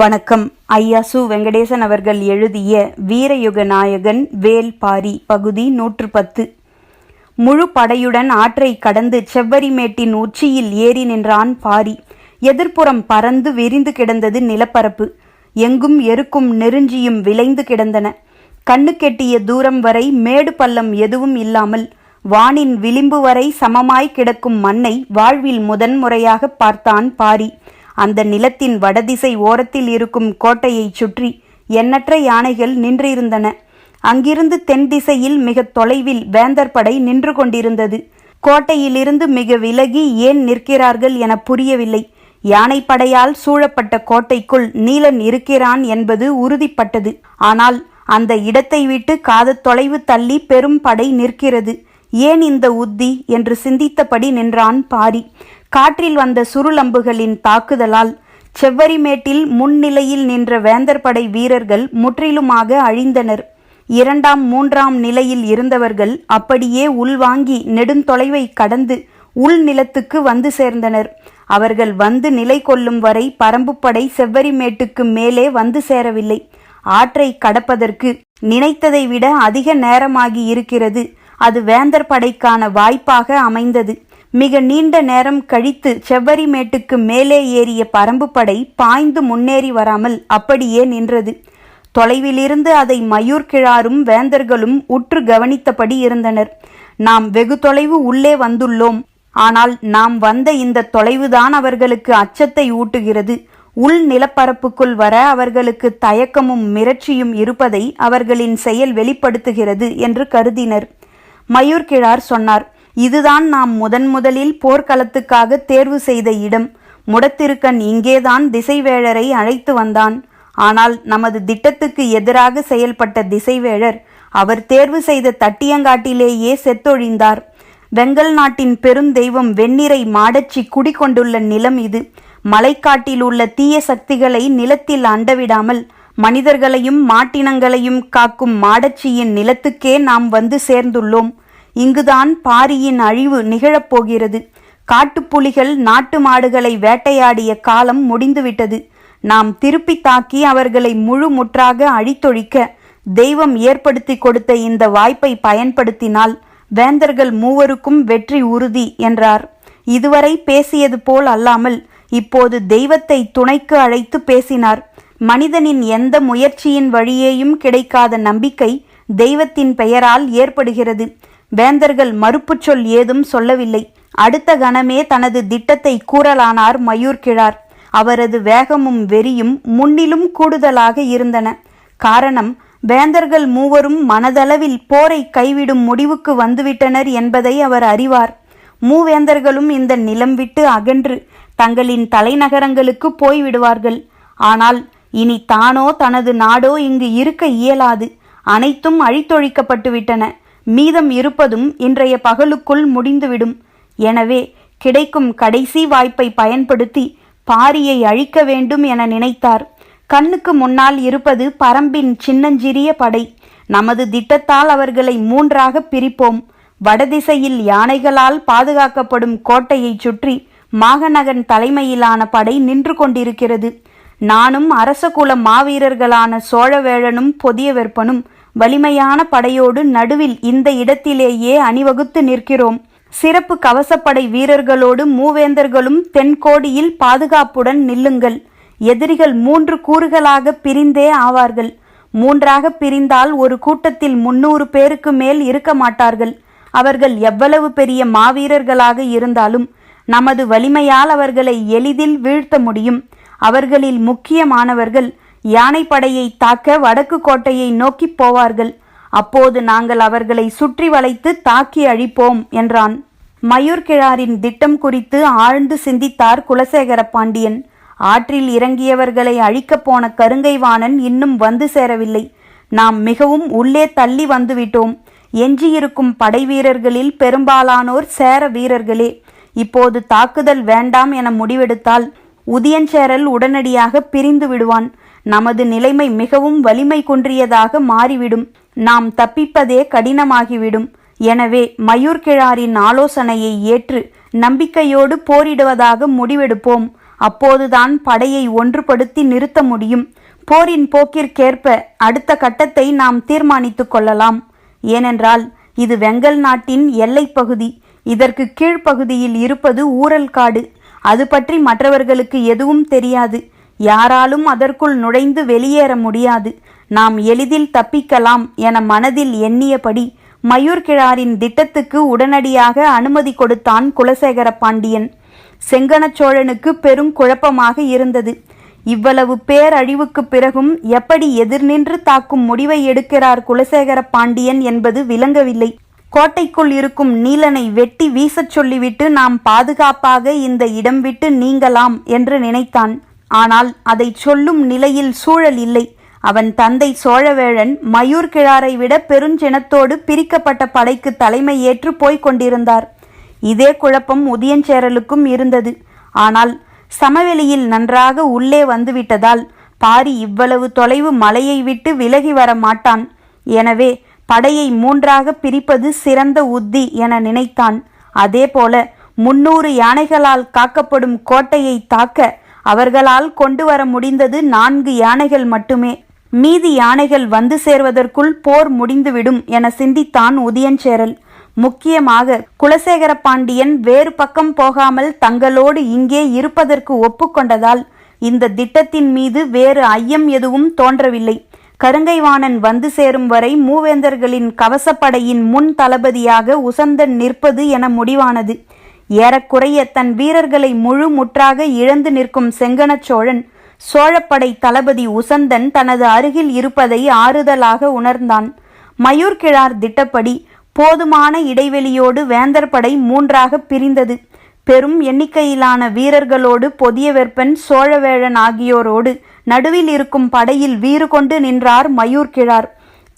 வணக்கம். ஐயா சு. வெங்கடேசன் அவர்கள் எழுதிய வீரயுக நாயகன் வேல் பாரி பகுதி 110. முழு படையுடன் ஆற்றை கடந்து செவ்வரிமேட்டின் உச்சியில் ஏறி நின்றான் பாரி. எதிர்ப்புறம் பறந்து விரிந்து கிடந்தது நிலப்பரப்பு. எங்கும் எருக்கும் நெருஞ்சியும் விளைந்து கிடந்தன. கண்ணுக்கெட்டிய தூரம் வரை மேடு பள்ளம் எதுவும் இல்லாமல் வானின் விளிம்பு வரை சமமாய் கிடக்கும் மண்ணை வாழ்வில் முதன்முறையாக பார்த்தான் பாரி. அந்த நிலத்தின் வடதிசை ஓரத்தில் இருக்கும் கோட்டையைச் சுற்றி எண்ணற்ற யானைகள் நின்றிருந்தன. அங்கிருந்து தென் திசையில் மிக தொலைவில் வேந்தர் படை நின்று கொண்டிருந்தது. கோட்டையிலிருந்து மிக விலகி ஏன் நிற்கிறார்கள் என புரியவில்லை. யானைப்படையால் சூழப்பட்ட கோட்டைக்குள் நீலன் இருக்கிறான் என்பது உறுதிப்பட்டது. ஆனால் அந்த இடத்தை விட்டு காத தொலைவு தள்ளி பெரும் படை நிற்கிறது. ஏன் இந்த உத்தி என்று சிந்தித்தபடி நின்றான் பாரி. காற்றில் வந்த சுருளம்புகளின் தாக்குதலால் செவ்வரிமேட்டில் முன்னிலையில் நின்ற வேந்தர் படை வீரர்கள் முற்றிலுமாக அழிந்தனர். 2ஆம் 3ஆம் நிலையில் இருந்தவர்கள் அப்படியே உள்வாங்கி நெடுந்தொலைவை கடந்து உள் நிலத்துக்கு வந்து சேர்ந்தனர். அவர்கள் வந்து நிலை கொள்ளும் வரை பரம்புப்படை செவ்வரிமேட்டுக்கு மேலே வந்து சேரவில்லை. ஆற்றை கடப்பதற்கு நினைத்ததை விட அதிக நேரமாகி இருக்கிறது. அது வேந்தர் படைக்கான வாய்ப்பாக அமைந்தது. மிக நீண்ட நேரம் கழித்து செவ்வரிமேட்டுக்கு மேலே ஏறிய பரம்பு படை பாய்ந்து முன்னேறி வராமல் அப்படியே நின்றது. தொலைவிலிருந்து அதை மயூர்கிழாரும் வேந்தர்களும் உற்று கவனித்தபடி இருந்தனர். நாம் வெகு தொலைவு உள்ளே வந்துள்ளோம். ஆனால் நாம் வந்த இந்த தொலைவுதான் அவர்களுக்கு அச்சத்தை ஊட்டுகிறது. உள் நிலப்பரப்புக்குள் வர அவர்களுக்கு தயக்கமும் மிரட்சியும் இருப்பதை அவர்களின் செயல் வெளிப்படுத்துகிறது என்று கருதினர். மயூர்கிழார் சொன்னார், இதுதான் நாம் முதலில் போர்க்களத்துக்காக தேர்வு செய்த இடம். முடத்திருக்கன் இங்கேதான் திசைவேழரை அழைத்து வந்தான். ஆனால் நமது திட்டத்துக்கு எதிராக செயல்பட்ட திசைவேழர் அவர் தேர்வு செய்த தட்டியங்காட்டிலேயே செத்தொழிந்தார். வெங்கல் நாட்டின் பெருந்தெய்வம் வெண்ணிறை மாடச்சி குடிகொண்டுள்ள நிலம் இது. மலைக்காட்டில் உள்ள தீய சக்திகளை நிலத்தில் அண்டவிடாமல் மனிதர்களையும் மாட்டினங்களையும் காக்கும் மாடச்சியின் நிலத்துக்கே நாம் வந்து சேர்ந்துள்ளோம். இங்குதான் பாரியின் அழிவு நிகழப்போகிறது. காட்டுப்புலிகள் நாட்டு மாடுகளை வேட்டையாடிய காலம் முடிந்துவிட்டது. நாம் திருப்பி தாக்கி அவர்களை முழு முற்றாக அழித்தொழிக்க தெய்வம் ஏற்படுத்தி கொடுத்த இந்த வாய்ப்பை பயன்படுத்தினால் வேந்தர்கள் மூவருக்கும் வெற்றி உறுதி என்றார். இதுவரை பேசியது போல் அல்லாமல் இப்போது தெய்வத்தை துணைக்கு அழைத்து பேசினார். மனிதனின் எந்த முயற்சியின் வழியேயும் கிடைக்காத நம்பிக்கை தெய்வத்தின் பெயரால் ஏற்படுகிறது. வேந்தர்கள் மறுப்பு சொல் ஏதும் சொல்லவில்லை. அடுத்த கணமே தனது திட்டத்தை கூறலானார் மயூர்கிழார். அவரது வேகமும் வெறியும் முன்னிலும் கூடுதலாக இருந்தன. காரணம், வேந்தர்கள் மூவரும் மனதளவில் போரை கைவிடும் முடிவுக்கு வந்துவிட்டனர் என்பதை அவர் அறிவார். மூவேந்தர்களும் இந்த நிலம் விட்டு அகன்று தங்களின் தலைநகரங்களுக்கு போய்விடுவார்கள். ஆனால் இனி தானோ தனது நாடோ இங்கு இருக்க இயலாது. அனைத்தும் அழித்தொழிக்கப்பட்டுவிட்டன. மீதம் இருப்பதும் இன்றைய பகலுக்குள் முடிந்துவிடும். எனவே கிடைக்கும் கடைசி வாய்ப்பை பயன்படுத்தி பாரியை அழிக்க வேண்டும் என நினைத்தார். கண்ணுக்கு முன்னால் இருப்பது பரம்பின் சின்னஞ்சிறிய படை. நமது திட்டத்தால் அவர்களை 3ஆக பிரிப்போம். வடதிசையில் யானைகளால் பாதுகாக்கப்படும் கோட்டையை சுற்றி மாகநகன் தலைமையிலான படை நின்று கொண்டிருக்கிறது. நானும் அரசகுல மாவீரர்களான சோழவேழனும் பொதியவெற்பனும் வலிமையான படையோடு நடுவில் இந்த இடத்திலேயே அணிவகுத்து நிற்கிறோம். சிறப்பு கவசப்படை வீரர்களோடு மூவேந்தர்களும் தென்கோடியில் பாதுகாப்புடன் நில்லுங்கள். எதிரிகள் 3 கூறுகளாக பிரிந்தே ஆவார்கள். 3ஆக பிரிந்தால் ஒரு கூட்டத்தில் 300 பேருக்கு மேல் இருக்க மாட்டார்கள். அவர்கள் எவ்வளவு பெரிய மாவீரர்களாக இருந்தாலும் நமது வலிமையால் அவர்களை எளிதில் வீழ்த்த முடியும். அவர்களில் முக்கியமானவர்கள் யானைப்படையை தாக்க வடக்கு கோட்டையை நோக்கி போவார்கள். அப்போது நாங்கள் அவர்களை சுற்றி வளைத்து தாக்கி அழிப்போம் என்றான். மயூர்கிழாரின் திட்டம் குறித்து ஆழ்ந்து சிந்தித்தார் குலசேகர பாண்டியன். ஆற்றில் இறங்கியவர்களை அழிக்கப் போன கருங்கைவாணன் இன்னும் வந்து சேரவில்லை. நாம் மிகவும் உள்ளே தள்ளி வந்துவிட்டோம். எஞ்சியிருக்கும் படை வீரர்களில் பெரும்பாலானோர் சேர வீரர்களே. இப்போது தாக்குதல் வேண்டாம் என முடிவெடுத்தால் உதியஞ்சேரல் உடனடியாக பிரிந்து விடுவான். நமது நிலைமை மிகவும் வலிமை குன்றியதாக மாறிவிடும். நாம் தப்பிப்பதே கடினமாகிவிடும். எனவே மயூர்கிழாரின் ஆலோசனையை ஏற்று நம்பிக்கையோடு போரிடுவதாக முடிவெடுப்போம். அப்போதுதான் படையை ஒன்றுபடுத்தி நிறுத்த முடியும். போரின் போக்கிற்கேற்ப அடுத்த கட்டத்தை நாம் தீர்மானித்து கொள்ளலாம். ஏனென்றால் இது வெங்கல் நாட்டின் எல்லை பகுதி. இதற்கு கீழ்ப்பகுதியில் இருப்பது ஊரல் காடு. அது பற்றி மற்றவர்களுக்கு எதுவும் தெரியாது. யாராலும் அதற்குள் நுழைந்து வெளியேற முடியாது. நாம் எளிதில் தப்பிக்கலாம் என மனதில் எண்ணியபடி மயூர்கிழாரின் திட்டத்துக்கு உடனடியாக அனுமதி கொடுத்தான் குலசேகர பாண்டியன். செங்கன சோழனுக்கு பெரும் குழப்பமாக இருந்தது. இவ்வளவு பேரழிவுக்கு பிறகும் எப்படி எதிர்நின்று தாக்கும் முடிவை எடுக்கிறார் குலசேகர பாண்டியன் என்பது விளங்கவில்லை. கோட்டைக்குள் இருக்கும் நீலனை வெட்டி வீசச் சொல்லிவிட்டு நாம் பாதுகாப்பாக இந்த இடம் விட்டு நீங்கலாம் என்று நினைத்தான். ஆனால் அதை சொல்லும் நிலையில் சூழல் இல்லை. அவன் தந்தை சோழவேழன் மயூர்கிழாரை விட பெருஞ்சினத்தோடு பிரிக்கப்பட்ட படைக்கு தலைமை ஏற்று போய்க் கொண்டிருந்தார். இதே குழப்பம் உதியஞ்சேரலுக்கும் இருந்தது. ஆனால் சமவெளியில் நன்றாக உள்ளே வந்துவிட்டதால் பாரி இவ்வளவு தொலைவு மலையை விட்டு விலகி வர மாட்டான். எனவே படையை 3ஆக பிரிப்பது சிறந்த உத்தி என நினைத்தான். அதேபோல 300 யானைகளால் காக்கப்படும் கோட்டையை தாக்க அவர்களால் கொண்டு வர முடிந்தது 4 யானைகள் மட்டுமே. மீதி யானைகள் வந்து சேர்வதற்குள் போர் முடிந்துவிடும் என சிந்தித்தான் உதியஞ்சேரல். முக்கியமாக குலசேகர பாண்டியன் வேறு பக்கம் போகாமல் தங்களோடு இங்கே இருப்பதற்கு ஒப்புக்கொண்டதால் இந்த திட்டத்தின் மீது வேறு ஐயம் எதுவும் தோன்றவில்லை. கருங்கைவாணன் வந்து சேரும் வரை மூவேந்தர்களின் கவசப்படையின் முன் தளபதியாக உசந்தன் நிற்பது என முடிவானது. ஏறக்குறைய தன் வீரர்களை முழு முற்றாக இழந்து நிற்கும் செங்கனச் சோழன் சோழப்படை தளபதி உசந்தன் தனது அருகில் இருப்பதை ஆறுதலாக உணர்ந்தான். மயூர்கிழார் திட்டப்படி போதுமான இடைவெளியோடு வேந்தர் படை 3ஆக பிரிந்தது. பெரும் எண்ணிக்கையிலான வீரர்களோடு பொதியவெற்பன் சோழவேழன் ஆகியோரோடு நடுவில் இருக்கும் படையில் வீறு கொண்டு நின்றார் மயூர்கிழார்.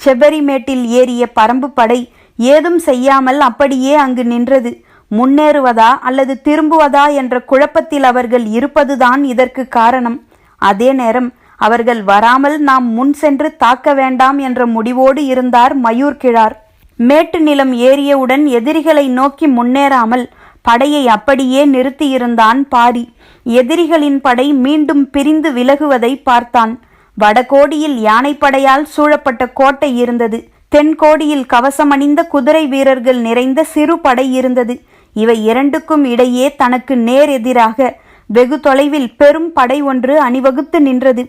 செவ்வரிமேட்டில் ஏறிய பரம்பு படை ஏதும் செய்யாமல் அப்படியே அங்கு நின்றது. முன்னேறுவதா அல்லது திரும்புவதா என்ற குழப்பத்தில் அவர்கள் இருப்பதுதான் இதற்கு காரணம். அதே நேரம் அவர்கள் வராமல் நாம் முன் சென்று தாக்க வேண்டாம் என்ற முடிவோடு இருந்தார் மயூர்கிழார். மேட்டு நிலம் ஏறியவுடன் எதிரிகளை நோக்கி முன்னேறாமல் படையை அப்படியே நிறுத்தியிருந்தான் பாரி. எதிரிகளின் படை மீண்டும் பிரிந்து விலகுவதை பார்த்தான். வடகோடியில் யானைப்படையால் சூழப்பட்ட கோட்டை இருந்தது. தென்கோடியில் கவசமணிந்த குதிரை வீரர்கள் நிறைந்த சிறு படை இருந்தது. இவை இரண்டுக்கும் இடையே தனக்கு நேர் எதிராக வெகு தொலைவில் பெரும் படை ஒன்று அணிவகுத்து நின்றது.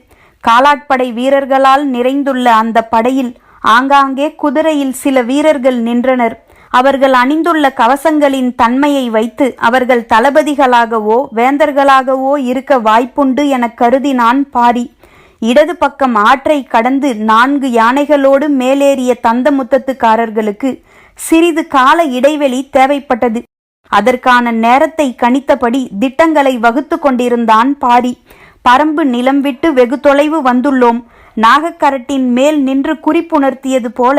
காலாட்படை வீரர்களால் நிறைந்துள்ள அந்த படையில் ஆங்காங்கே குதிரையில் சில வீரர்கள் நின்றனர். அவர்கள் அணிந்துள்ள கவசங்களின் தன்மையை வைத்து அவர்கள் தளபதிகளாகவோ வேந்தர்களாகவோ இருக்க வாய்ப்புண்டு என கருதினான் பாரி. இடது பக்கம் ஆற்றை கடந்து 4 யானைகளோடு மேலேறிய தந்தமுத்தத்துக்காரர்களுக்கு சிறிது கால இடைவெளி தேவைப்பட்டது. அதற்கான நேரத்தை கணித்தபடி திட்டங்களை வகுத்து கொண்டிருந்தான் பாரி. பரம்பு நிலம் விட்டு வெகு தொலைவு வந்துள்ளோம். நாகக்கரட்டின் மேல் நின்று குறிப்புணர்த்தியது போல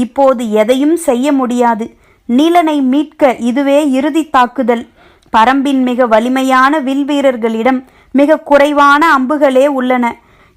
இப்போது எதையும் செய்ய முடியாது. நீலனை மீட்க இதுவே இறுதி தாக்குதல். பரம்பின் மிக வலிமையான வில் வீரர்களிடம் மிக குறைவான அம்புகளே உள்ளன.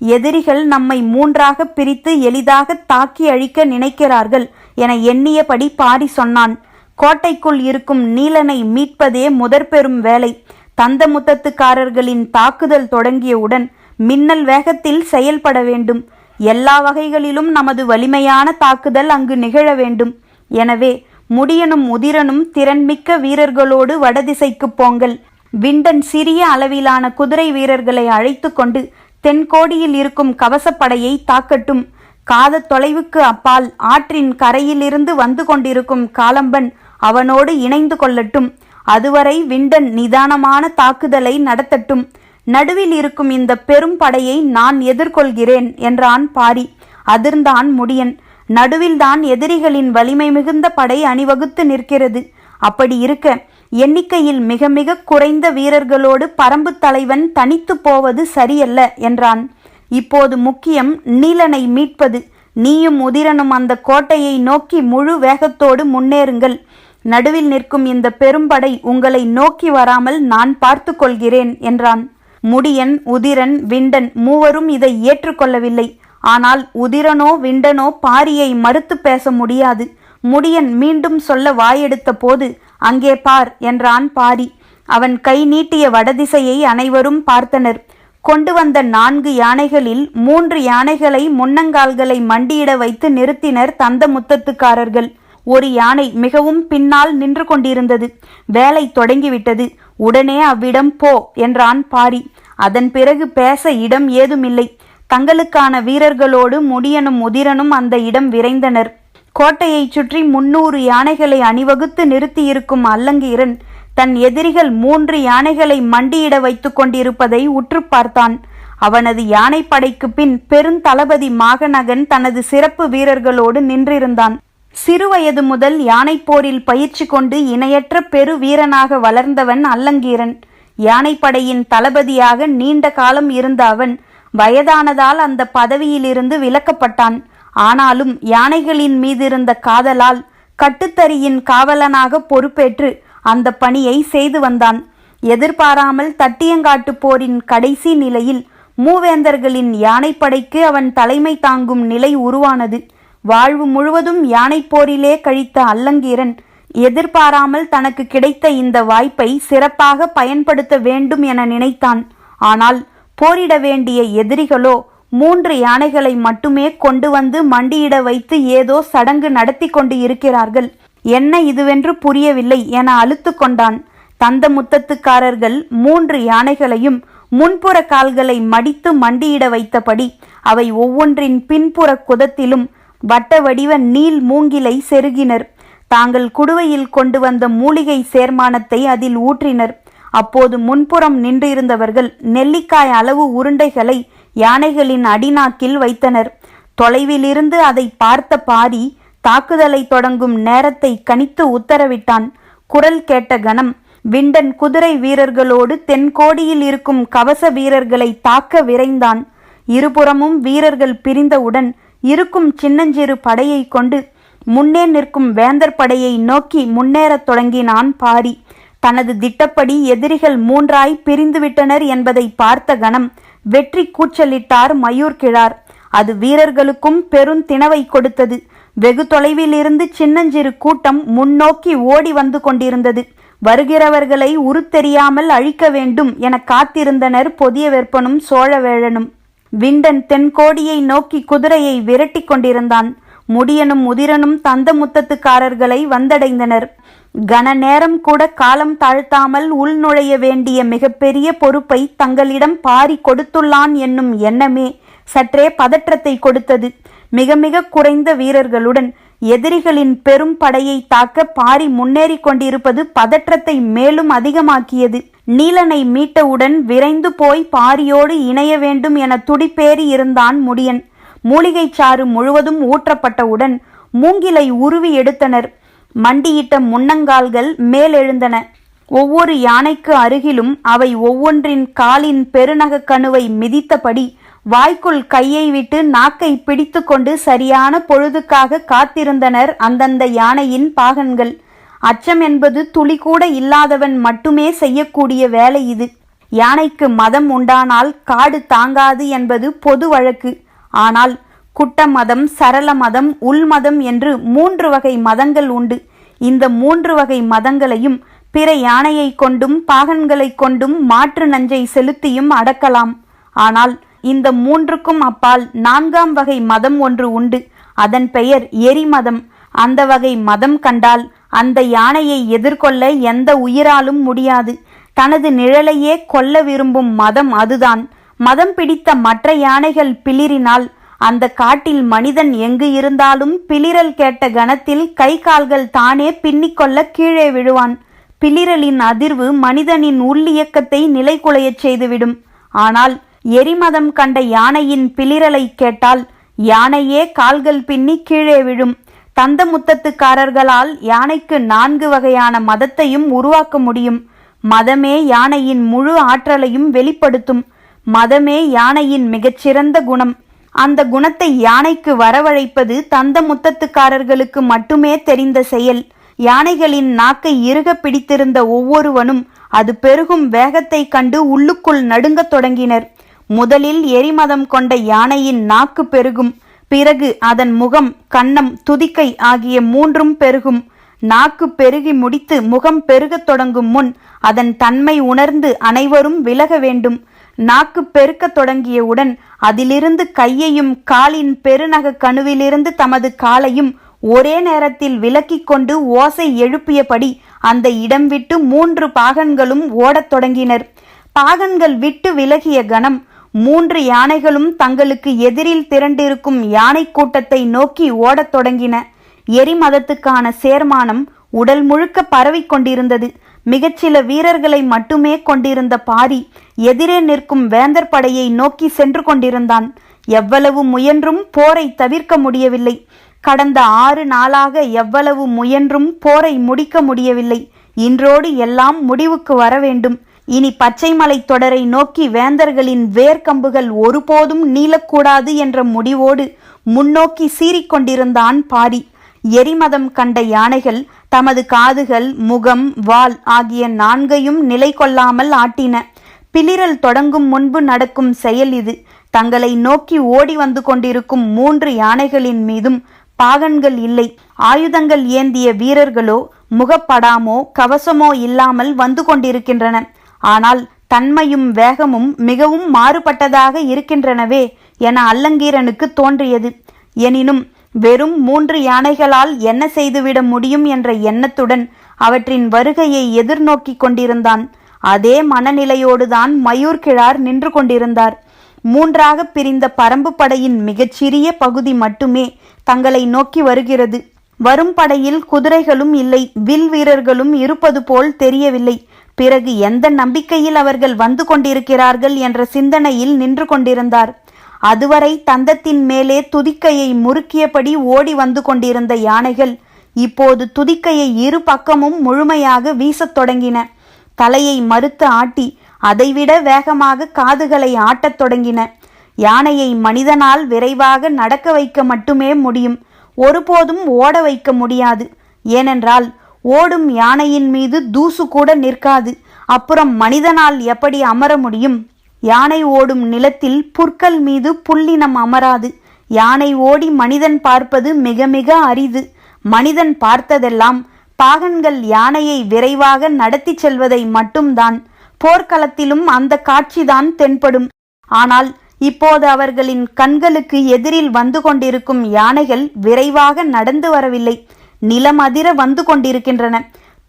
எதிரிகள் நம்மை 3ஆக பிரித்து எளிதாக தாக்கி அழிக்க நினைக்கிறார்கள் என எண்ணியபடி பாரி சொன்னான். கோட்டைக்குள் இருக்கும் நீலனை மீட்பதே முதற்பெரும் வேலை. தந்தமுத்தத்துக்காரர்களின் தாக்குதல் தொடங்கியவுடன் மின்னல் வேகத்தில் செயல்பட வேண்டும். எல்லா வகைகளிலும் நமது வலிமையான தாக்குதல் அங்கு நிகழ வேண்டும். எனவே முடியனும் உதிரனும் திறன்மிக்க வீரர்களோடு வடதிசைக்கு போங்கள். விண்டன் சிறிய அளவிலான குதிரை வீரர்களை அழைத்து கொண்டு தென்கோடியில் இருக்கும் கவசப்படையை தாக்கட்டும். காத தொலைவுக்கு அப்பால் ஆற்றின் கரையிலிருந்து வந்து கொண்டிருக்கும் காலம்பன் அவனோடு இணைந்து கொள்ளட்டும். அதுவரை விண்டன் நிதானமான தாக்குதலை நடத்தட்டும். நடுவில் இருக்கும் இந்த பெரும் படையை நான் எதிர்கொள்கிறேன் என்றான் பாரி. அதிர்ந்தான் முடியன். நடுவில்தான் எதிரிகளின் வலிமை மிகுந்த படை அணிவகுத்து நிற்கிறது. அப்படி இருக்க எண்ணிக்கையில் மிக மிக குறைந்த வீரர்களோடு பரம்பு தலைவன் தனித்து போவது சரியல்ல என்றான். இப்போது முக்கியம் நீலனை மீட்பது. நீயும் உதிரனும் அந்த கோட்டையை நோக்கி முழு வேகத்தோடு முன்னேறுங்கள். நடுவில் நிற்கும் இந்த பெரும்படை உங்களை நோக்கி வராமல் நான் பார்த்து கொள்கிறேன் என்றான். முடியன், உதிரன், விண்டன் மூவரும் இதை ஏற்றுக்கொள்ளவில்லை. ஆனால் உதிரனோ விண்டனோ பாரியை மறுத்து பேச முடியாது. முடியன் மீண்டும் சொல்ல வாயெடுத்த போது, அங்கே பார் என்றான் பாரி. அவன் கை நீட்டிய வடதிசையை அனைவரும் பார்த்தனர். கொண்டு வந்த 4 யானைகளில் 3 யானைகளை முன்னங்கால்களை மண்டியிட வைத்து நிறுத்தினர் தந்த முத்தத்துக்காரர்கள். ஒரு யானை மிகவும் பின்னால் நின்று கொண்டிருந்தது. வேலை தொடங்கிவிட்டது. உடனே அவ்விடம் போ என்றான் பாரி. அதன் பிறகு பேச இடம் ஏதுமில்லை. தங்களுக்கான வீரர்களோடு முடியனும் உதிரனும் அந்த இடம் விரைந்தனர். கோட்டையை சுற்றி 300 யானைகளை அணிவகுத்து நிறுத்தியிருக்கும் அல்லங்கீரன் தன் எதிரிகள் 3 யானைகளை மண்டியிட வைத்துக் கொண்டிருப்பதை உற்று பார்த்தான். அவனது யானைப்படைக்கு பின் பெருந்தளபதி மாகநகன் தனது சிறப்பு வீரர்களோடு நின்றிருந்தான். சிறுவயது முதல் யானை போரில் பயிற்சி கொண்டு இணையற்ற பெரு வீரனாக வளர்ந்தவன் அல்லங்கீரன். யானைப்படையின் தளபதியாக நீண்ட காலம் இருந்த அவன் வயதானதால் அந்த பதவியிலிருந்து விலக்கப்பட்டான். ஆனாலும் யானைகளின் மீதிருந்த காதலால் கட்டுத்தறியின் காவலனாக பொறுப்பேற்று அந்த பணியை செய்து வந்தான். எதிர்பாராமல் தட்டியங்காட்டு போரின் கடைசி நிலையில் மூவேந்தர்களின் யானைப்படைக்கு அவன் தலைமை தாங்கும் நிலை உருவானது. வாழ்வு முழுவதும் யானை போரிலே கழித்த அல்லங்கீரன் எதிர்பாராமல் தனக்கு கிடைத்த இந்த வாய்ப்பை சிறப்பாக பயன்படுத்த வேண்டும் என நினைத்தான். ஆனால் போரிட வேண்டிய எதிரிகளோ 3 யானைகளை மட்டுமே கொண்டு வந்து மண்டியிட வைத்து ஏதோ சடங்கு நடத்தி கொண்டு இருக்கிறார்கள். என்ன இதுவென்று புரியவில்லை என அலுத்து கொண்டான். தந்த முத்தத்துக்காரர்கள் 3 யானைகளையும் முன்புற கால்களை மடித்து மண்டியிட வைத்தபடி அவை ஒவ்வொன்றின் பின்புற குதத்திலும் வட்ட வடிவ நீள் மூங்கிலை செருகினர். தாங்கள் குடுவையில் கொண்டு வந்த மூலிகை சேர்மானத்தை அதில் ஊற்றினர். அப்போது முன்புறம் நின்றிருந்தவர்கள் நெல்லிக்காய் அளவு உருண்டைகளை யானைகளின் அடிநாக்கில் வைத்தனர். தொலைவிலிருந்து அதை பார்த்த பாரி தாக்குதலை தொடங்கும் நேரத்தை கணித்து உத்தரவிட்டான். குரல் கேட்ட கணம் விண்டன் குதிரை வீரர்களோடு தென்கோடியில் இருக்கும் கவச வீரர்களை தாக்க விரைந்தான். இருபுறமும் வீரர்கள் பிரிந்தவுடன் இருக்கும் சின்னஞ்சிறு படையை கொண்டு முன்னே நிற்கும் வேந்தர் படையை நோக்கி முன்னேறத் தொடங்கினான் பாரி. தனது திட்டப்படி எதிரிகள் 3ஆய் பிரிந்துவிட்டனர் என்பதை பார்த்த கணம் வெற்றி கூச்சலிட்டார் மயூர்கிழார். அது வீரர்களுக்கும் பெருந்திணவை கொடுத்தது. வெகு தொலைவில் இருந்து சின்னஞ்சிறு கூட்டம் முன்னோக்கி ஓடி வந்து கொண்டிருந்தது. வருகிறவர்களை உருத்தெரியாமல் அழிக்க வேண்டும் என காத்திருந்தனர் பொதிய வெப்பனும் சோழவேழனும். விண்டன் தென்கோடியை நோக்கி குதிரையை விரட்டி கொண்டிருந்தான். முடியனும் உதிரனும் தந்த முத்தத்துக்காரர்களை வந்தடைந்தனர். கன நேரம் கூட காலம் தாழ்த்தாமல் உள்நுழைய வேண்டிய மிகப்பெரிய பொறுப்பை தங்களிடம் பாரி கொடுத்துள்ளான் என்னும் எண்ணமே சற்றே பதற்றத்தை கொடுத்தது. மிக மிக குறைந்த வீரர்களுடன் எதிரிகளின் பெரும் படையை தாக்க பாரி முன்னேறி கொண்டிருப்பது பதற்றத்தை மேலும் அதிகமாக்கியது. நீலனை மீட்டவுடன் விரைந்து போய் பாரியோடு இணைய வேண்டும் என துடிப்பேறி இருந்தான் முடியன். மூலிகை சாறு முழுவதும் ஊற்றப்பட்டவுடன் மூங்கிலை உருவி எடுத்தனர். மண்டியிட்ட முன்னங்கால்கள் மேலெழுந்தன. ஒவ்வொரு யானைக்கு அருகிலும் அவை ஒவ்வொன்றின் காலின் பெருநக கணுவை மிதித்தபடி வாய்க்குள் கையை விட்டு நாக்கை பிடித்து கொண்டு சரியான பொழுதுக்காக காத்திருந்தனர் அந்தந்த யானையின் பாகன்கள். அச்சம் என்பது துளி கூட இல்லாதவன் மட்டுமே செய்யக்கூடிய வேலை இது. யானைக்கு மதம் உண்டானால் காடு தாங்காது என்பது பொது வழக்கு. ஆனால் குட்ட மதம், சரள மதம், உள்மதம் என்று 3 வகை மதங்கள் உண்டு. இந்த 3 வகை மதங்களையும் பிற யானையை கொண்டும் பாகன்களை கொண்டும் மாற்று நஞ்சை செலுத்தியும் அடக்கலாம். ஆனால் இந்த 3க்கும் அப்பால் 4ஆம் வகை மதம் ஒன்று உண்டு. அதன் பெயர் எரிமதம். அந்த வகை மதம் கண்டால் அந்த யானையை எதிர்கொள்ள எந்த உயிராலும் முடியாது. தனது நிழலையே கொல்ல விரும்பும் மதம் அதுதான். மதம் பிடித்த மற்ற யானைகள் பிளிரினால் அந்த காட்டில் மனிதன் எங்கு இருந்தாலும் பிளிரல் கேட்ட கணத்தில் கை கால்கள் தானே பின்னிக்கொள்ள கீழே விழுவான். பிளிரலின் அதிர்வு மனிதனின் உள்ளியக்கத்தை நிலைகுலையச் செய்துவிடும். ஆனால் எரிமதம் கண்ட யானையின் பிளிரலை கேட்டால் யானையே கால்கள் பின்னி கீழே விழும். தந்த முத்தத்துக்காரர்களால் யானைக்கு 4 வகையான மதத்தையும் உருவாக்க முடியும். மதமே யானையின் முழு ஆற்றலையும் வெளிப்படுத்தும். மதமே யானையின் மிகச்சிறந்த குணம். அந்த குணத்தை யானைக்கு வரவழைப்பது தந்த முத்தத்துக்காரர்களுக்கு மட்டுமே தெரிந்த செயல். யானைகளின் நாக்கை இறுக பிடித்திருந்த ஒவ்வொருவனும் அது பெருகும் வேகத்தை கண்டு உள்ளுக்குள் நடுங்கத் தொடங்கினர். முதலில் எரிமதம் கொண்ட யானையின் நாக்கு பெருகும். பிறகு அதன் முகம், கன்னம், துதிக்கை ஆகிய 3ம் பெருகும். நாக்கு பெருகி முடித்து முகம் பெருகத் தொடங்கும் முன் அதன் தன்மை உணர்ந்து அனைவரும் விலக வேண்டும். நாக்கு பெருக்கத் தொடங்கியவுடன் அதிலிருந்து கையையும் காலின் பெருநக கணுவிலிருந்து தமது காலையும் ஒரே நேரத்தில் விலக்கிக் கொண்டு ஓசை எழுப்பியபடி அந்த இடம் விட்டு 3 பாகன்களும் ஓடத் தொடங்கினர். பாகன்கள் விட்டு விலகிய கணம் 3 யானைகளும் தங்களுக்கு எதிரில் திரண்டிருக்கும் யானை கூட்டத்தை நோக்கி ஓடத் தொடங்கின. எரிமதத்துக்கான சேர்மானம் உடல் முழுக்க பரவிக் கொண்டிருந்தது. மிகச்சில வீரர்களை மட்டுமே கொண்டிருந்த பாரி எதிரே நிற்கும் வேந்தர் படையை நோக்கி சென்று கொண்டிருந்தான். எவ்வளவு முயன்றும் போரை தவிர்க்க முடியவில்லை. கடந்த 6 நாளாக எவ்வளவு முயன்றும் போரை முடிக்க முடியவில்லை. இன்றோடு எல்லாம் முடிவுக்கு வர வேண்டும். இனி பச்சைமலை தொடரை நோக்கி வேந்தர்களின் வேர்க்கம்புகள் ஒருபோதும் நீளக்கூடாது என்ற முடிவோடு முன்னோக்கி சீறிக்கொண்டிருந்தான் பாரி. எரிமதம் கண்ட யானைகள் தமது காதுகள், முகம், வால் ஆகிய 4கையும் நிலை கொள்ளாமல் ஆட்டின. பிளிரல் தொடங்கும் முன்பு நடக்கும் செயல் இது. தங்களை நோக்கி ஓடி வந்து கொண்டிருக்கும் 3 யானைகளின் மீதும் பாகன்கள் இல்லை. ஆயுதங்கள் ஏந்திய வீரர்களோ முகப்படாமோ கவசமோ இல்லாமல் வந்து கொண்டிருக்கின்றன. ஆனால் தன்மையும் வேகமும் மிகவும் மாறுபட்டதாக இருக்கின்றனவே என அல்லங்கீரனுக்கு தோன்றியது. எனினும் வெறும் 3 யானைகளால் என்ன செய்துவிட முடியும் என்ற எண்ணத்துடன் அவற்றின் வருகையை எதிர்நோக்கி கொண்டிருந்தான். அதே மனநிலையோடுதான் மயூர்கிழார் நின்று கொண்டிருந்தார். 3ஆக பிரிந்த பரம்பு படையின் மிகச்சிறிய பகுதி மட்டுமே தங்களை நோக்கி வருகிறது. வரும் படையில் குதிரைகளும் இல்லை, வில் வீரர்களும் இருப்பது போல் தெரியவில்லை. பிறகு எந்த நம்பிக்கையில் அவர்கள் வந்து கொண்டிருக்கிறார்கள் என்ற சிந்தனையில் நின்று கொண்டிருந்தார். அதுவரை தந்தத்தின் மேலே துதிக்கையை முறுக்கியபடி ஓடி வந்து கொண்டிருந்த யானைகள் இப்போது துதிக்கையை 2 பக்கமும் முழுமையாக வீசத் தொடங்கின. தலையை மறுத்து ஆட்டி அதைவிட வேகமாக காதுகளை ஆட்டத் தொடங்கின. யானையை மனிதனால் விரைவாக நடக்க வைக்க மட்டுமே முடியும், ஒருபோதும் ஓட வைக்க முடியாது. ஏனென்றால் ஓடும் யானையின் மீது தூசு கூட நிற்காது. அப்புறம் மனிதனால் எப்படி அமர முடியும்? யானை ஓடும் நிலத்தில் புற்கள் மீது புல்லினம் அமராது. யானை ஓடி மனிதன் பார்ப்பது மிக மிக அரிது. மனிதன் பார்த்ததெல்லாம் பாகன்கள் யானையை விரைவாக நடத்தி செல்வதை மட்டும்தான். போர்க்களத்திலும் அந்த காட்சிதான் தென்படும். ஆனால் இப்போது அவர்களின் கண்களுக்கு எதிரில் வந்து கொண்டிருக்கும் யானைகள் விரைவாக நடந்து வரவில்லை, நிலமதிர வந்து கொண்டிருக்கின்றன.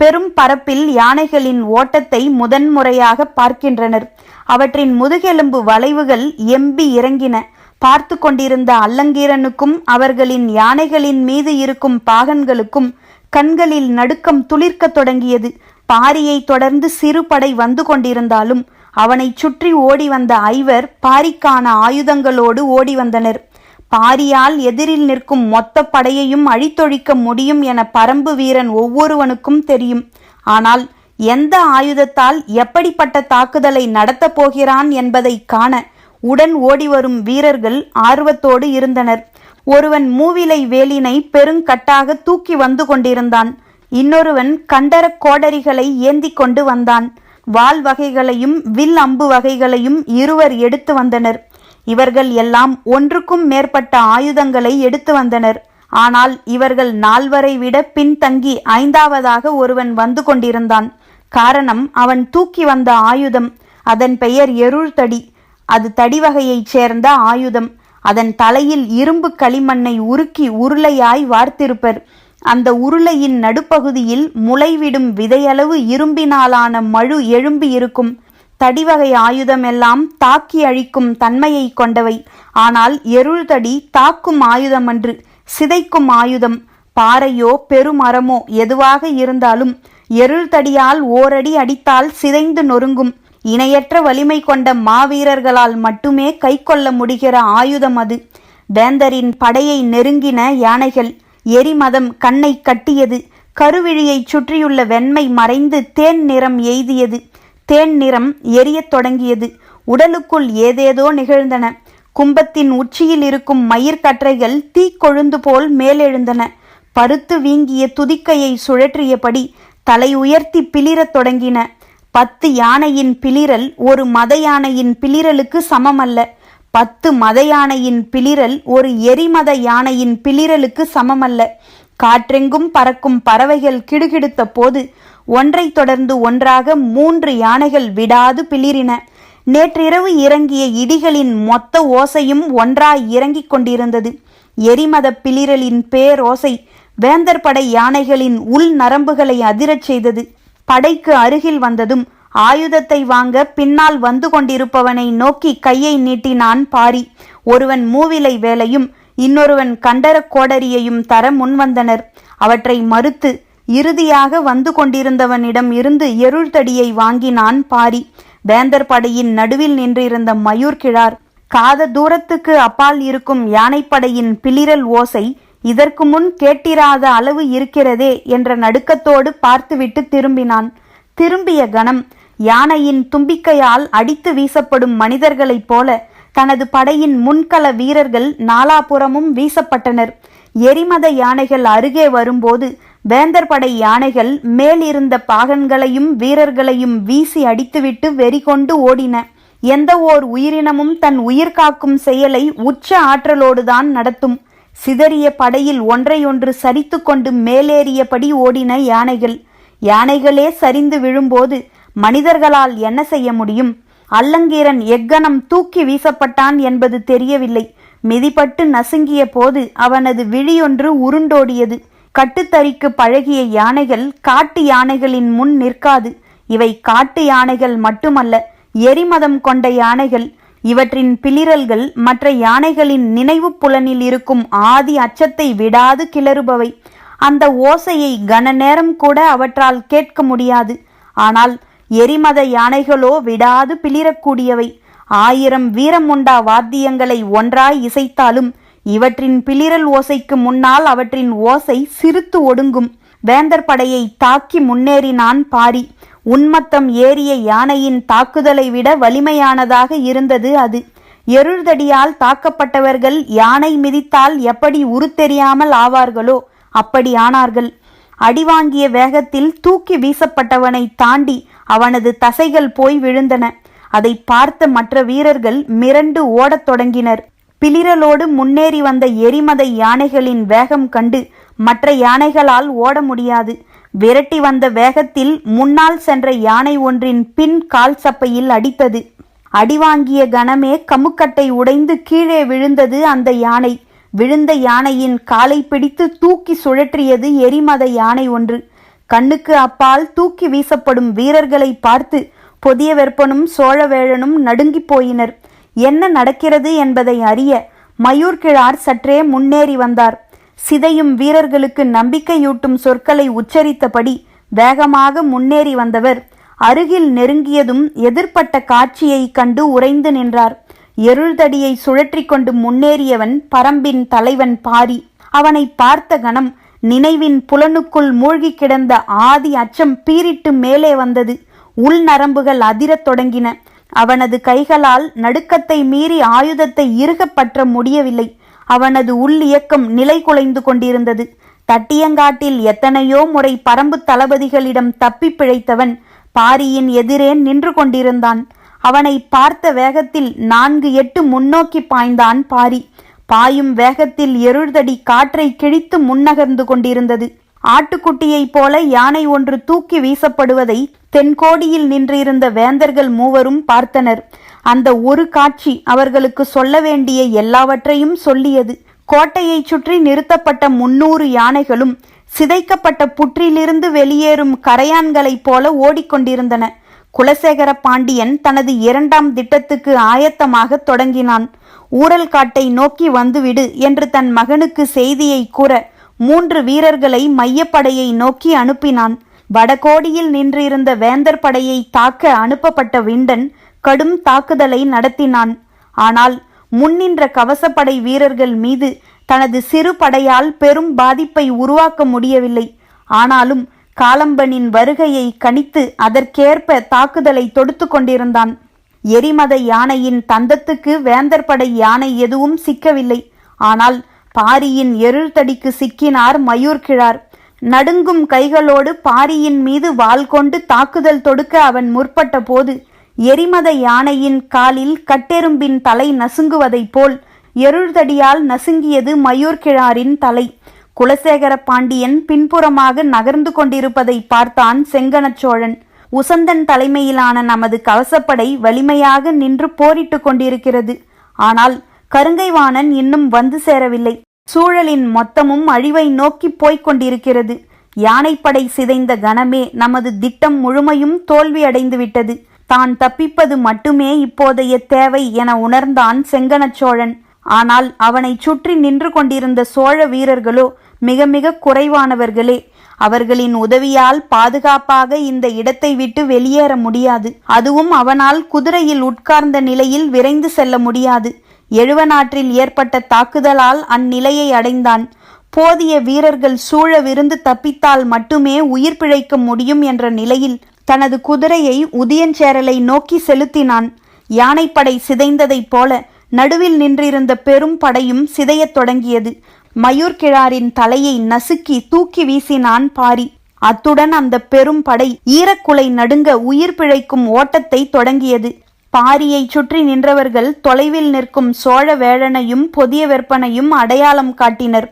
பெரும் பரப்பில் யானைகளின் ஓட்டத்தை முதன்முறையாக பார்க்கின்றனர். அவற்றின் முதுகெலும்பு வளைவுகள் எம்பி இறங்கின. பார்த்து கொண்டிருந்த அல்லங்கீரனுக்கும் அவர்களின் யானைகளின் மீது இருக்கும் பாகன்களுக்கும் கண்களில் நடுக்கம் துளிர்க்க தொடங்கியது. பாரியை தொடர்ந்து சிறு படை வந்து கொண்டிருந்தாலும் அவனை சுற்றி ஓடி வந்த 5 பாரிக்கான ஆயுதங்களோடு ஓடி வந்தனர். பாரியால் எதிரில் நிற்கும் மொத்த படையையும் அழித்தொழிக்க முடியும் என பரம்பு வீரன் ஒவ்வொருவனுக்கும் தெரியும். ஆனால் எந்த ஆயுதத்தால் எப்படிப்பட்ட தாக்குதலை நடத்தப் போகிறான் என்பதை காண உடன் ஓடி வரும் வீரர்கள் ஆர்வத்தோடு இருந்தனர். ஒருவன் மூவிலை வேலினை பெருங்கட்டாக தூக்கி வந்து கொண்டிருந்தான். இன்னொருவன் கண்டர கோடரிகளை ஏந்தி கொண்டு வந்தான். வாள் வகைகளையும் வில் அம்பு வகைகளையும் இருவர் எடுத்து வந்தனர். இவர்கள் எல்லாம் ஒன்றுக்கும் மேற்பட்ட ஆயுதங்களை எடுத்து வந்தனர். ஆனால் இவர்கள் 4 விட பின்தங்கி 5வதாக ஒருவன் வந்து கொண்டிருந்தான். காரணம், அவன் தூக்கி வந்த ஆயுதம். அதன் பெயர் எருள்தடி. அது தடி வகையைச் சேர்ந்த ஆயுதம். அதன் தலையில் இரும்பு களிமண்ணை உருக்கி உருளையாய் வார்த்திருப்பர். அந்த உருளையின் நடுப்பகுதியில் முளைவிடும் விதையளவு இரும்பினாலான மழு எழும்பி இருக்கும். தடிவகை ஆயுதம் எல்லாம் தாக்கி அழிக்கும் தன்மையை கொண்டவை. ஆனால் எருள்தடி தாக்கும் ஆயுதமன்று, சிதைக்கும் ஆயுதம். பாறையோ பெருமரமோ எதுவாக இருந்தாலும் எருள்தடியால் ஓரடி அடித்தால் சிதைந்து நொறுங்கும். இணையற்ற வலிமை கொண்ட மாவீரர்களால் மட்டுமே கை கொள்ள முடிகிற ஆயுதம் அது. வேந்தரின் படையை நெருங்கின யானைகள். எரிமதம் கண்ணை கட்டியது. கருவிழியை சுற்றியுள்ள வெண்மை மறைந்து தேன் நிறம் எய்தியது. தேன் நிறம் எரியத் தொடங்கியது. உடலுக்குள் ஏதேதோ நிகழ்ந்தன. கும்பத்தின் உச்சியில் இருக்கும் மயிர்கற்றைகள் தீக்கொழுந்து போல் மேலெழுந்தன. பருத்து வீங்கிய துதிக்கையை சுழற்றியபடி தலை உயர்த்தி பிளிரத் தொடங்கின. 10 யானையின் பிளிரல் ஒரு மத யானையின் பிளிரலுக்கு சமமல்ல. 10 மத யானையின் பிளிரல் ஒரு எரிமத யானையின் பிளிரலுக்கு சமமல்ல. காற்றெங்கும் பறக்கும் பறவைகள் கிடுகிடுத்த போது ஒன்றை தொடர்ந்து ஒன்றாக 3 யானைகள் விடாது பிளிரின. நேற்றிரவு இறங்கிய இடிகளின் மொத்த ஓசையும் ஒன்றாய் இறங்கிக் கொண்டிருந்தது. எரிமத பிளிரலின் பேரோசை வேந்தர் படை யானைகளின் உள் நரம்புகளை அதிரச் செய்தது. படைக்கு அருகில் வந்ததும் ஆயுதத்தை வாங்க பின்னால் வந்து கொண்டிருப்பவனை நோக்கி கையை நீட்டினான் பாரி. ஒருவன் மூவிலை வேலையும் இன்னொருவன் கண்டர கோடரியையும் தர முன்வந்தனர். அவற்றை மறுத்து இறுதியாக வந்து கொண்டிருந்தவனிடம் இருந்து எருள்தடியை வாங்கினான் பாரி. வேந்தர் படையின் நடுவில் நின்றிருந்த மயூர்கிழார் காத தூரத்துக்கு அப்பால் இருக்கும் யானைப்படையின் பிளிரல் ஓசை இதற்கு முன் கேட்டிராத அளவு இருக்கிறதே என்ற நடுக்கத்தோடு பார்த்துவிட்டு திரும்பினான். திரும்பிய கணம் யானையின் தும்பிக்கையால் அடித்து வீசப்படும் மனிதர்களைப் போல தனது படையின் முன்கள வீரர்கள் நாலாபுறமும் வீசப்பட்டனர். எரிமத யானைகள் அருகே வரும்போது வேந்தர் படை யானைகள் மேலிருந்த பாகன்களையும் வீரர்களையும் வீசி அடித்துவிட்டு வெறி கொண்டு ஓடின. எந்த ஓர் உயிரினமும் தன் உயிர் காக்கும் செயலை உச்ச ஆற்றலோடுதான் நடத்தும். சிதறிய படையில் ஒன்றையொன்று சரித்து கொண்டு மேலேறியபடி ஓடின யானைகள். யானைகளே சரிந்து விழும்போது மனிதர்களால் என்ன செய்ய முடியும்? அல்லங்கீரன் எக்கணம் தூக்கி வீசப்பட்டான் என்பது தெரியவில்லை. மிதிப்பட்டு நசுங்கிய போது அவனது விழியொன்று உருண்டோடியது. கட்டுத்தறிக்கு பழகிய யானைகள் காட்டு யானைகளின் முன் நிற்காது. இவை காட்டு யானைகள் மட்டுமல்ல, எரிமதம் கொண்ட யானைகள். இவற்றின் பிளிரல்கள் மற்ற யானைகளின் நினைவு புலனில் இருக்கும் ஆதி அச்சத்தை விடாது கிளறுபவை. அந்த ஓசையை கன நேரம் கூட அவற்றால் கேட்க முடியாது. ஆனால் எரிமத யானைகளோ விடாது பிளிரக்கூடியவை. 1000 வீரமுண்டா வாத்தியங்களை ஒன்றாய் இசைத்தாலும் இவற்றின் பிளிரல் ஓசைக்கு முன்னால் அவற்றின் ஓசை சிறுத்து ஒடுங்கும். வேந்தர் படையை தாக்கி முன்னேறினான் பாரி. உன்மத்தம் ஏறிய யானையின் தாக்குதலை விட வலிமையானதாக இருந்தது அது. எருள்தடியால் தாக்கப்பட்டவர்கள் யானை மிதித்தால் எப்படி உருத்தெரியாமல் ஆவார்களோ அப்படி ஆனார்கள். அடிவாங்கிய வேகத்தில் தூக்கி வீசப்பட்டவனை தாண்டி அவனது தசைகள் போய் விழுந்தன. அதை பார்த்த மற்ற வீரர்கள் மிரண்டு ஓடத் தொடங்கினர். பிளிரலோடு முன்னேறி வந்த எரிமத யானைகளின் வேகம் கண்டு மற்ற யானைகளால் ஓட முடியாது. விரட்டி வந்த வேகத்தில் முன்னால் சென்ற யானை ஒன்றின் பின் கால் சப்பையில் அடித்தது. அடிவாங்கிய கணமே கமுக்கட்டை உடைந்து கீழே விழுந்தது அந்த யானை. விழுந்த யானையின் காலை பிடித்து தூக்கி சுழற்றியது எரிமத யானை ஒன்று. கண்ணுக்கு அப்பால் தூக்கி வீசப்படும் வீரர்களை பார்த்து பொதிய வெப்பனும் சோழவேழனும் நடுங்கி போயினர். என்ன நடக்கிறது என்பதை அறிய மயூர்கிழார் சற்றே முன்னேறி வந்தார். சிதையும் வீரர்களுக்கு நம்பிக்கையூட்டும் சொற்களை உச்சரித்தபடி வேகமாக முன்னேறி வந்தவர் அருகில் நெருங்கியதும் எதிர்ப்பட்ட காட்சியை கண்டு உறைந்து நின்றார். எருள்தடியை சுழற்றி கொண்டு முன்னேறியவன் பரம்பின் தலைவன் பாரி. அவனை பார்த்த கணம் நினைவின் புலனுக்குள் மூழ்கி கிடந்த ஆதி அச்சம் பீரிட்டு மேலே வந்தது. உள் நரம்புகள் அதிரத் தொடங்கின. அவனது கைகளால் நடுக்கத்தை மீறி ஆயுதத்தை இறுகப் பற்ற முடியவில்லை. அவனது உள் இயக்கம் நிலை குலைந்து கொண்டிருந்தது. தட்டியங்காட்டில் எத்தனையோ முறை பரம்பு தளபதிகளிடம் தப்பி பிழைத்தவன் பாரியின் எதிரே நின்று கொண்டிருந்தான். அவனை பார்த்த வேகத்தில் 4 எட்டு முன்னோக்கி பாய்ந்தான் பாரி. பாயும் வேகத்தில் எருள்தடி காற்றை கிழித்து முன்னகர்ந்து கொண்டிருந்தது. ஆட்டுக்குட்டியைப் போல யானை ஒன்று தூக்கி வீசப்படுவதை தென்கோடியில் நின்றிருந்த வேந்தர்கள் மூவரும் பார்த்தனர். அந்த ஒரு காட்சி அவர்களுக்கு சொல்ல வேண்டிய எல்லாவற்றையும் சொல்லியது. கோட்டையை சுற்றி நிறுத்தப்பட்ட 300 யானைகளும் சிதைக்கப்பட்ட புற்றிலிருந்து வெளியேறும் கரையான்களைப் போல ஓடிக்கொண்டிருந்தன. குலசேகர பாண்டியன் தனது 2ஆம் திட்டத்துக்கு ஆயத்தமாக தொடங்கினான். ஊரல் காட்டை நோக்கி வந்துவிடு என்று தன் மகனுக்கு செய்தியை கூற 3 வீரர்களை மையப்படையை நோக்கி அனுப்பினான். வடகோடியில் நின்றிருந்த வேந்தர் படையை தாக்க அனுப்பப்பட்ட விண்டன் கடும் தாக்குதலை நடத்தினான். ஆனால் முன்னின்ற கவசப்படை வீரர்கள் மீது தனது சிறு படையால் பெரும் பாதிப்பை உருவாக்க முடியவில்லை. ஆனாலும் காலம்பனின் வருகையை கணித்து அதற்கேற்ப தாக்குதலை தொடுத்து கொண்டிருந்தான். எரிமத யானையின் தந்தத்துக்கு வேந்தர் படை யானை எதுவும் சிக்கவில்லை. ஆனால் பாரியின் எருள்தடிக்கு சிக்கினார் மயூர்கிழார். நடுங்கும் கைகளோடு பாரியின் மீது வாள் கொண்டு தாக்குதல் தொடுக்க அவன் முற்பட்ட போது எரிமத யானையின் காலில் கட்டெரும்பின் தலை நசுங்குவதைப் போல் எருள்தடியால் நசுங்கியது மயூர்கிழாரின் தலை. குலசேகர பாண்டியன் பின்புறமாக நகர்ந்து கொண்டிருப்பதை பார்த்தான் செங்கணச் சோழன். உசந்தன் தலைமையிலான நமது கவசப்படை வலிமையாக நின்று போரிட்டு கொண்டிருக்கிறது. ஆனால் கருங்கைவாணன் இன்னும் வந்து சேரவில்லை. சூழலின் மொத்தமும் அழிவை நோக்கி போய்க் கொண்டிருக்கிறது. யானைப்படை சிதைந்த கணமே நமது திட்டம் முழுமையும் தோல்வி அடைந்துவிட்டது. தான் தப்பிப்பது மட்டுமே இப்போதைய தேவை என உணர்ந்தான் செங்கணச் சோழன். ஆனால் அவனை சுற்றி நின்று கொண்டிருந்த சோழ வீரர்களோ மிக மிக குறைவானவர்களே. அவர்களின் உதவியால் பாதுகாப்பாக இந்த இடத்தை விட்டு வெளியேற முடியாது. அதுவும் அவனால் குதிரையில் உட்கார்ந்த நிலையில் விரைந்து செல்ல முடியாது. எழுவனாற்றில் ஏற்பட்ட தாக்குதலால் அந்நிலையை அடைந்தான். போதிய வீரர்கள் சூழவிருந்து தப்பித்தால் மட்டுமே உயிர் பிழைக்க முடியும் என்ற நிலையில் தனது குதிரையை உதியஞ்சேரலை நோக்கி செலுத்தினான். யானைப்படை சிதைந்ததைப் போல நடுவில் நின்றிருந்த பெரும் படையும் சிதையத் தொடங்கியது. மயூர்கிழாரின் தலையை நசுக்கி தூக்கி வீசினான் பாரி. அத்துடன் அந்த பெரும் படை ஈரக்குலை நடுங்க உயிர் பிழைக்கும் ஓட்டத்தை தொடங்கியது. பாரியை சுற்றி நின்றவர்கள் தொலைவில் நிற்கும் சோழ வேழனையும் பொதிய வெப்பனையும் அடையாளம் காட்டினர்.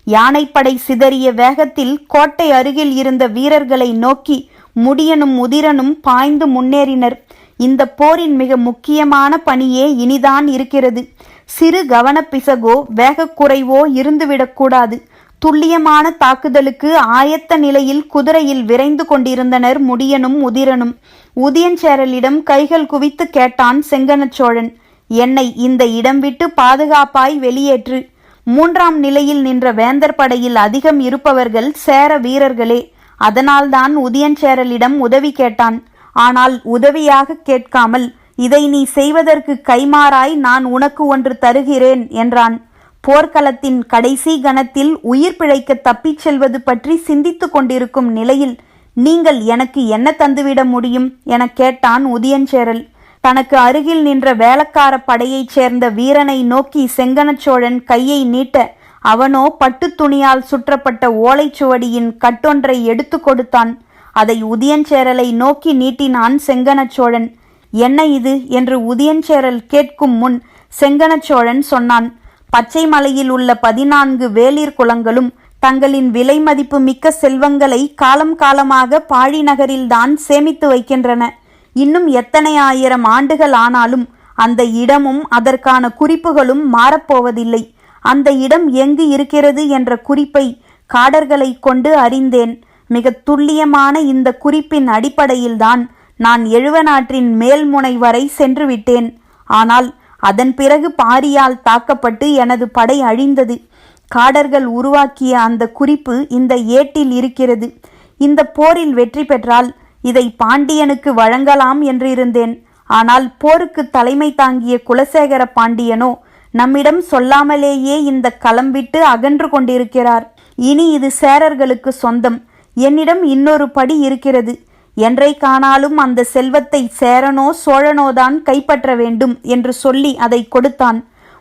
யானைப்படை சிதறிய வேகத்தில் கோட்டை அருகில் இருந்த வீரர்களை நோக்கி முடியனும் உதிரனும் பாய்ந்து முன்னேறினர். இந்த போரின் மிக முக்கியமான பணியே இனிதான் இருக்கிறது. சிறு கவனப்பிசகோ வேகக்குறைவோ இருந்துவிடக்கூடாது. துல்லியமான தாக்குதலுக்கு ஆயத்த நிலையில் குதிரையில் விரைந்து கொண்டிருந்தனர் முடியனும் உதிரனும். உதியஞ்சேரலிடம் கைகள் குவித்து கேட்டான் செங்கணச் சோழன், என்னை இந்த இடம் விட்டு பாதுகாப்பாய் வெளியேற்று. 3ஆம் நிலையில் நின்ற வேந்தர் படையில் அதிகம் இருப்பவர்கள் சேர வீரர்களே. அதனால்தான் உதியஞ்சேரலிடம் உதவி கேட்டான். ஆனால் உதவியாக கேட்காமல், இதை நீ செய்வதற்கு கைமாறாய் நான் உனக்கு ஒன்று தருகிறேன் என்றான். போர்க்களத்தின் கடைசி கணத்தில் உயிர் பிழைக்க தப்பிச் செல்வது பற்றி சிந்தித்து கொண்டிருக்கும் நிலையில் நீங்கள் எனக்கு என்ன தந்துவிட முடியும் என கேட்டான் உதியஞ்சேரல். தனக்கு அருகில் நின்ற வேளக்கார படையைச் சேர்ந்த வீரனை நோக்கி செங்கணச் சோழன் கையை நீட்ட, அவனோ பட்டு துணியால் சுற்றப்பட்ட ஓலைச்சுவடியின் கட்டொன்றை எடுத்து கொடுத்தான். அதை உதியஞ்சேரலை நோக்கி நீட்டினான் செங்கணச் சோழன். என்ன இது என்று உதியஞ்சேரல் கேட்கும் முன் செங்கணச் சோழன் சொன்னான், பச்சை மலையில் உள்ள 14 வேளிர் குலங்களும் தங்களின் விலை மதிப்பு மிக்க செல்வங்களை காலம் காலமாக பாழி நகரில்தான் சேமித்து வைக்கின்றன. இன்னும் எத்தனை ஆயிரம் ஆண்டுகள் ஆனாலும் அந்த இடமும் அதற்கான குறிப்புகளும் மாறப்போவதில்லை. அந்த இடம் எங்கு இருக்கிறது என்ற குறிப்பை காடர்களை கொண்டு அறிந்தேன். மிக துல்லியமான இந்த குறிப்பின் அடிப்படையில்தான் நான் எழுவனாற்றின் மேல்முனை வரை சென்று விட்டேன். ஆனால் அதன் பிறகு பாரியால் தாக்கப்பட்டு எனது படை அழிந்தது. காடர்கள் உருவாக்கிய அந்த குறிப்பு இந்த ஏட்டில் இருக்கிறது. இந்த போரில் வெற்றி பெற்றால் இதை பாண்டியனுக்கு வழங்கலாம் என்றிருந்தேன். ஆனால் போருக்கு தலைமை தாங்கிய குலசேகர பாண்டியனோ நம்மிடம் சொல்லாமலேயே இந்த களம் விட்டு அகன்று கொண்டிருக்கிறார். இனி இது சேரர்களுக்கு சொந்தம். என்னிடம் இன்னொரு படி இருக்கிறது. என்றைக்கானாலும் அந்த செல்வத்தை சேரனோ சோழனோதான் கைப்பற்ற வேண்டும் என்று சொல்லி அதை கொடுத்தான்.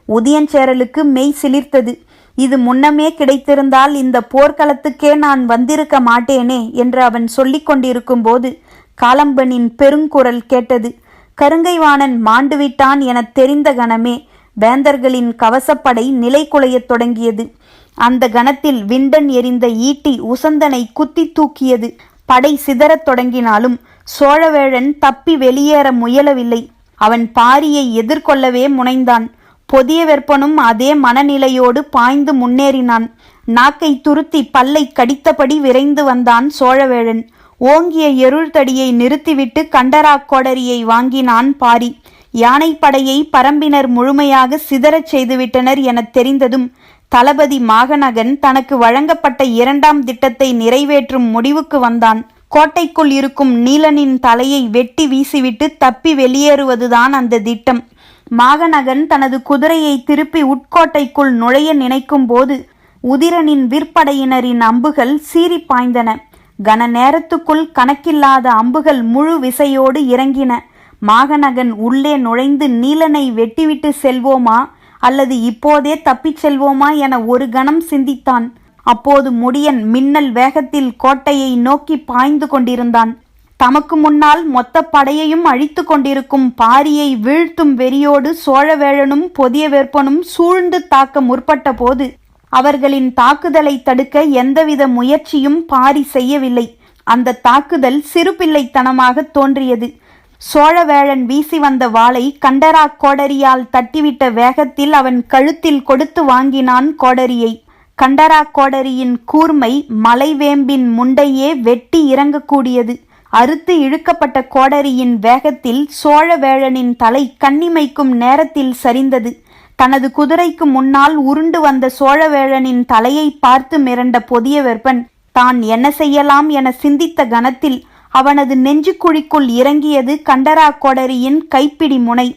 உதியஞ்சேரலுக்கு மெய் சிலிர்த்தது. இது முன்னமே கிடைத்திருந்தால் இந்த போர்க்களத்துக்கே நான் வந்திருக்க மாட்டேனே என்று அவன் சொல்லிக் கொண்டிருக்கும் போது காலம்பனின் பெருங்குரல் கேட்டது. கருங்கைவாணன் மாண்டுவிட்டான் என தெரிந்த கணமே வேந்தர்களின் கவசப்படை நிலை குலையத் தொடங்கியது. அந்த கணத்தில் விண்டன் எரிந்த ஈட்டி உசந்தனை குத்தி தூக்கியது. படை சிதறத் தொடங்கினாலும் சோழவேழன் தப்பி வெளியேற முயலவில்லை. அவன் பாரியை எதிர்கொள்ளவே முனைந்தான். பொதிய வெப்பனும் அதே மனநிலையோடு பாய்ந்து முன்னேறினான். நாக்கை துருத்தி பல்லை கடித்தபடி விரைந்து வந்தான் சோழவேழன். ஓங்கிய எருள்தடியை நிறுத்திவிட்டு கண்டராக்கோடரியை வாங்கினான் பாரி. யானைப்படையை பரம்பினர் முழுமையாக சிதறச் செய்துவிட்டனர் என தெரிந்ததும் தளபதி மாகநகன் தனக்கு வழங்கப்பட்ட 2ஆம் திட்டத்தை நிறைவேற்றும் முடிவுக்கு வந்தான். கோட்டைக்குள் இருக்கும் நீலனின் தலையை வெட்டி வீசிவிட்டு தப்பி வெளியேறுவதுதான் அந்த திட்டம். மாகநகன் தனது குதிரையை திருப்பி உட்கோட்டைக்குள் நுழைய நினைக்கும் போது உதிரனின் விற்படையினரின் அம்புகள் சீறி பாய்ந்தன. கன நேரத்துக்குள் கணக்கில்லாத அம்புகள் முழு விசையோடு இறங்கின. மாகநகன் உள்ளே நுழைந்து நீலனை வெட்டிவிட்டு செல்வோமா அல்லது இப்போதே தப்பிச் செல்வோமா என ஒரு கணம் சிந்தித்தான். அப்போது முடியன் மின்னல் வேகத்தில் கோட்டையை நோக்கி பாய்ந்து கொண்டிருந்தான். தமக்கு முன்னால் மொத்த படையையும் அழித்து கொண்டிருக்கும் பாரியை வீழ்த்தும் வெறியோடு சோழவேழனும் பொதிய வெப்பனும் சூழ்ந்து தாக்க முற்பட்ட போது அவர்களின் தாக்குதலை தடுக்க எந்தவித முயற்சியும் பாரி செய்யவில்லை. அந்த தாக்குதல் சிறுபிள்ளைத்தனமாக தோன்றியது. சோழவேழன் வீசி வந்த வாளை கண்டரா கோடரியால் தட்டிவிட்ட வேகத்தில் அவன் கழுத்தில் கொடுத்து வாங்கினான் கோடரியை. கண்டரா கோடரியின் கூர்மை மலைவேம்பின் முண்டையே வெட்டி இறங்கக்கூடியது. அறுத்து இழுக்கப்பட்ட கோடரியின் வேகத்தில் சோழவேழனின் தலை கண்ணிமைக்கும் நேரத்தில் சரிந்தது. தனது குதிரைக்கு முன்னால் உருண்டு வந்த சோழவேழனின் தலையை பார்த்து மிரண்ட பொதியவெற்பன் தான் என்ன செய்யலாம் என சிந்தித்த கணத்தில் அவனது நெஞ்சுக்குழிக்குள் இறங்கியது கண்டரா கோடரியின் கைப்பிடி முனை.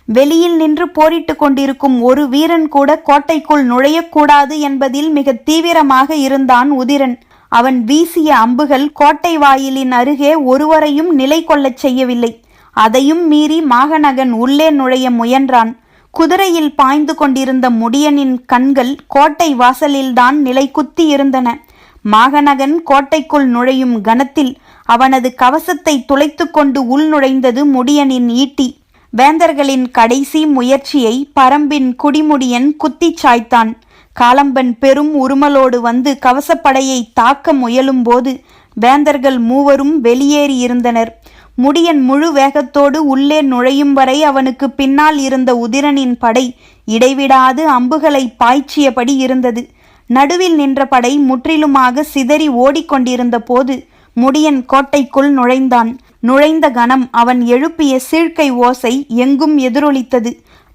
வெளியில் நின்று போரிட்டு கொண்டிருக்கும் ஒரு வீரன் கூட கோட்டைக்குள் நுழையக்கூடாது என்பதில் மிக தீவிரமாக இருந்தான் உதிரன். அவன் வீசிய அம்புகள் கோட்டை வாயிலின் அருகே ஒருவரையும் நிலை கொள்ளச் செய்யவில்லை. அதையும் மீறி மாகநகன் உள்ளே நுழைய முயன்றான். குதிரையில் பாய்ந்து கொண்டிருந்த முடியனின் கண்கள் கோட்டை வாசலில்தான் நிலை குத்தி இருந்தன. மாகநகன் கோட்டைக்குள் நுழையும் கணத்தில் அவனது கவசத்தை துளைத்து கொண்டு உள் நுழைந்தது முடியனின் ஈட்டி. வேந்தர்களின் கடைசி முயற்சியை பரம்பின் குடிமுடியன் குத்தி சாய்த்தான். காலம்பன் பெரும் உருமலோடு வந்து கவசப்படையை தாக்க முயலும் போது வேந்தர்கள் மூவரும் வெளியேறியிருந்தனர். முடியன் முழு வேகத்தோடு உள்ளே நுழையும் வரை அவனுக்கு பின்னால் இருந்த உதிரனின் படை இடைவிடாது அம்புகளை பாய்ச்சியபடி இருந்தது. நடுவில் நின்ற படை முற்றிலுமாக சிதறி ஓடிக்கொண்டிருந்த போது முடியன் கோட்டைக்குள் நுழைந்தான். நுழைந்த கணம் அவன் எழுப்பிய சீழ்க்கை ஓசை எங்கும் எதிரொலித்தது.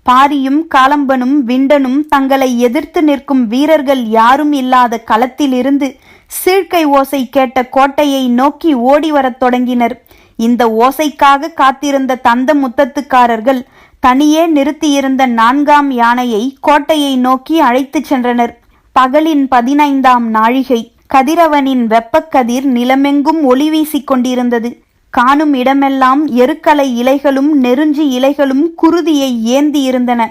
பாரியும் காலம்பனும் விண்டனும் தங்களை எதிர்த்து நிற்கும் வீரர்கள் யாரும் இல்லாத களத்திலிருந்து சீழ்க்கை ஓசை கேட்ட கோட்டையை நோக்கி ஓடி வரத் தொடங்கினர். இந்த ஓசைக்காக காத்திருந்த தந்த முத்தத்துக்காரர்கள் தனியே நிறுத்தியிருந்த 4ஆம் யானையை கோட்டையை நோக்கி அழைத்துச் சென்றனர். பகலின் 15ஆம் நாழிகை. கதிரவனின் வெப்பக்கதிர் நிலமெங்கும் ஒளி வீசிக் கொண்டிருந்தது. காணும் இடமெல்லாம் எருக்கலை இலைகளும் நெருஞ்சி இலைகளும் குருதியை ஏந்தி இருந்தன.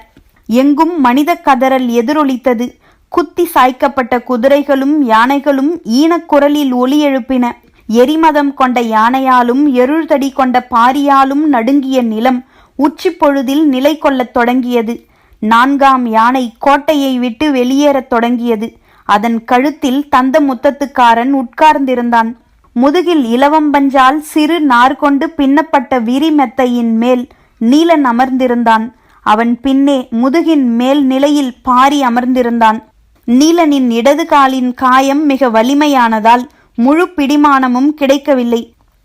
எங்கும் மனித கதறல் எதிரொலித்தது. குத்தி சாய்க்கப்பட்ட குதிரைகளும் யானைகளும் ஈனக்குரலில் ஒலி எழுப்பின. எரிமதம் கொண்ட யானையாலும் எருள்தடி கொண்ட பாரியாலும் நடுங்கிய நிலம் உச்சி பொழுதில் நிலை கொள்ளத் தொடங்கியது. 4ஆம் யானை கோட்டையை விட்டு வெளியேறத் தொடங்கியது. அதன் கழுத்தில் தந்த முத்தத்துக்காரன் உட்கார்ந்திருந்தான். முதுகில் இலவம்பஞ்சால் சிறு நார் கொண்டு பின்னப்பட்ட விரி மெத்தையின் மேல் நீலன் அமர்ந்திருந்தான். அவன் பின்னே முதுகின் மேல் நிலையில் பாரி அமர்ந்திருந்தான். நீலனின் இடது காலின் காயம் மிக வலிமையானதால் முழு பிடிமானமும் கிடைக்கவில்லை.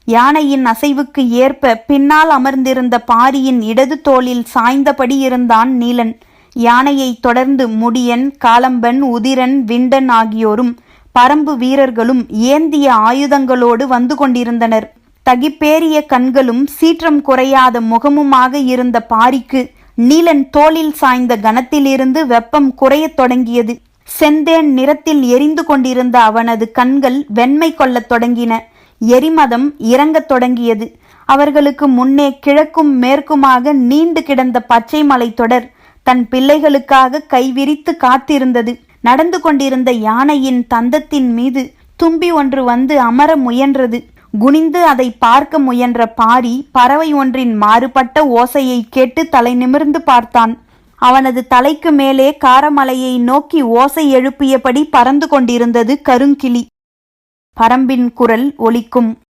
யானையின் அசைவுக்கு ஏற்ப பின்னால் அமர்ந்திருந்த பாரியின் இடது தோளில் சாய்ந்தபடி இருந்தான் நீலன். யானையை தொடர்ந்து முடியன், காலம்பன், உதிரன், விண்டன் ஆகியோரும் பரம்பு வீரர்களும் ஏந்திய ஆயுதங்களோடு வந்து கொண்டிருந்தனர். தகிப்பேறிய கண்களும் சீற்றம் குறையாத முகமுமாக இருந்த பாரிக்கு நீலன் தோளில் சாய்ந்த கணத்திலிருந்து வெப்பம் குறையத் தொடங்கியது. செந்தேன் நிறத்தில் எரிந்து கொண்டிருந்த அவனது கண்கள் வெண்மை கொள்ளத் தொடங்கின. எரிமதம் இறங்கத் தொடங்கியது. அவர்களுக்கு முன்னே கிழக்கும் மேற்குமாக நீண்டு கிடந்த பச்சை மலை தொடர் தன் பிள்ளைகளுக்காக கைவிரித்து காத்திருந்தது. நடந்து கொண்டிருந்த யானையின் தந்தத்தின் மீது தும்பி ஒன்று வந்து அமர முயன்றது. குனிந்து அதை பார்க்க முயன்ற பாரி பறவை ஒன்றின் மாறுபட்ட ஓசையை கேட்டு தலை நிமிர்ந்து பார்த்தான். அவனது தலைக்கு மேலே காரமலையை நோக்கி ஓசை எழுப்பியபடி பறந்து கொண்டிருந்தது கருங்கிளி. பரம்பின் குரல் ஒலிக்கும்.